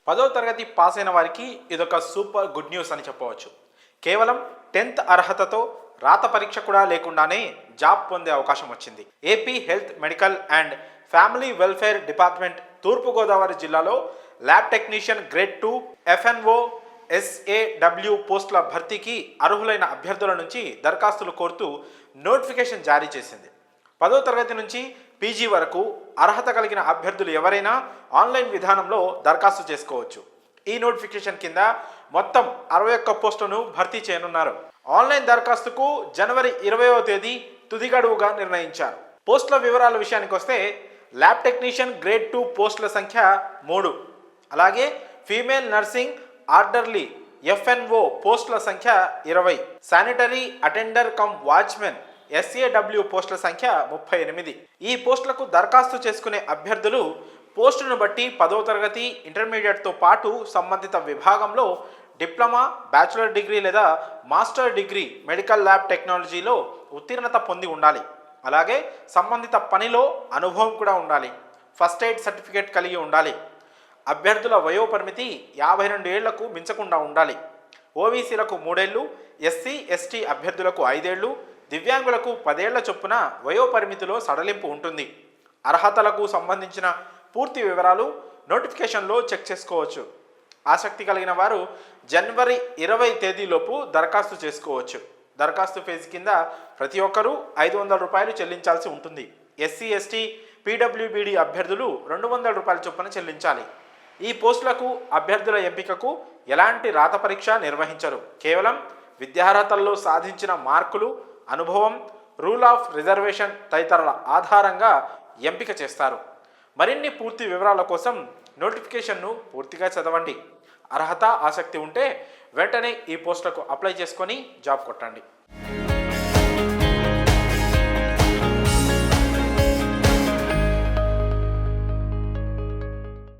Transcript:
10వ తరగతి పాస్ అయిన వారికి ఇదొక సూపర్ గుడ్ న్యూస్ అని చెప్పవచ్చు. కేవలం 10th అర్హతతో రాత పరీక్ష కూడా లేకుండానే జాబ్ పొందే అవకాశం వచ్చింది. AP health medical and family welfare department Turpu Godavari జిల్లాలో lab technician grade 2 FNO SAW పోస్టుల భర్తీకి అర్హులైన అభ్యర్థుల నుంచి దరఖాస్తులు కోరుతూ నోటిఫికేషన్ జారీ చేసింది. 10వ తరగతి నుంచి PG వరకు అర్హత కలిగిన అభ్యర్థులు ఎవరైనా ఆన్లైన్ విధానంలో దరఖాస్తు చేసుకోవచ్చు. ఈ నోటిఫికేషన్ కింద మొత్తం 61 పోస్టులను భర్తీ చేయనున్నారు. ఆన్లైన్ దరఖాస్తుకు జనవరి 20వ తేదీ తుది గడువుగా నిర్ణయించారు. పోస్టుల వివరాల విషయానికి వస్తే ల్యాబ్ టెక్నీషియన్ గ్రేడ్ 2 పోస్టుల సంఖ్య 3, అలాగే ఫీమేల్ నర్సింగ్ ఆర్డర్లీ FNO పోస్టుల సంఖ్య 20, sanitary attender cum watchmen SAW పోస్టుల సంఖ్య 38. ఈ పోస్టులకు దరఖాస్తు చేసుకునే అభ్యర్థులు పోస్టును బట్టి 10వ తరగతి ఇంటర్మీడియట్తో పాటు సంబంధిత విభాగంలో డిప్లొమా, బ్యాచిలర్ డిగ్రీ లేదా మాస్టర్ డిగ్రీ మెడికల్ ల్యాబ్ టెక్నాలజీలో ఉత్తీర్ణత పొంది ఉండాలి. అలాగే సంబంధిత పనిలో అనుభవం కూడా ఉండాలి. ఫస్ట్ ఎయిడ్ సర్టిఫికేట్ కలిగి ఉండాలి. అభ్యర్థుల వయోపరిమితి 52 ఏళ్లకు మించకుండా ఉండాలి. ఓబీసీలకు 3 ఏళ్లు, SC ST అభ్యర్థులకు 5 ఏళ్లు, దివ్యాంగులకు 10 ఏళ్ల చొప్పున వయోపరిమితిలో సడలింపు ఉంటుంది. అర్హతలకు సంబంధించిన పూర్తి వివరాలు నోటిఫికేషన్లో చెక్ చేసుకోవచ్చు. ఆసక్తి కలిగిన వారు జనవరి 20 తేదీలోపు దరఖాస్తు చేసుకోవచ్చు. దరఖాస్తు ఫీజు కింద ప్రతి ఒక్కరూ 500 రూపాయలు చెల్లించాల్సి ఉంటుంది. SC ST PWBD అభ్యర్థులు 200 రూపాయల చొప్పున చెల్లించాలి. ఈ పోస్టులకు అభ్యర్థుల ఎంపికకు ఎలాంటి రాత పరీక్ష నిర్వహించరు. కేవలం విద్యార్హతల్లో సాధించిన మార్కులు, అనుభవం, రూల్ ఆఫ్ రిజర్వేషన్ తదితరుల ఆధారంగా ఎంపిక చేస్తారు. మరిన్ని పూర్తి వివరాల కోసం నోటిఫికేషన్ను పూర్తిగా చదవండి. అర్హత, ఆసక్తి ఉంటే వెంటనే ఈ పోస్టులకు అప్లై చేసుకొని జాబ్ కొట్టండి.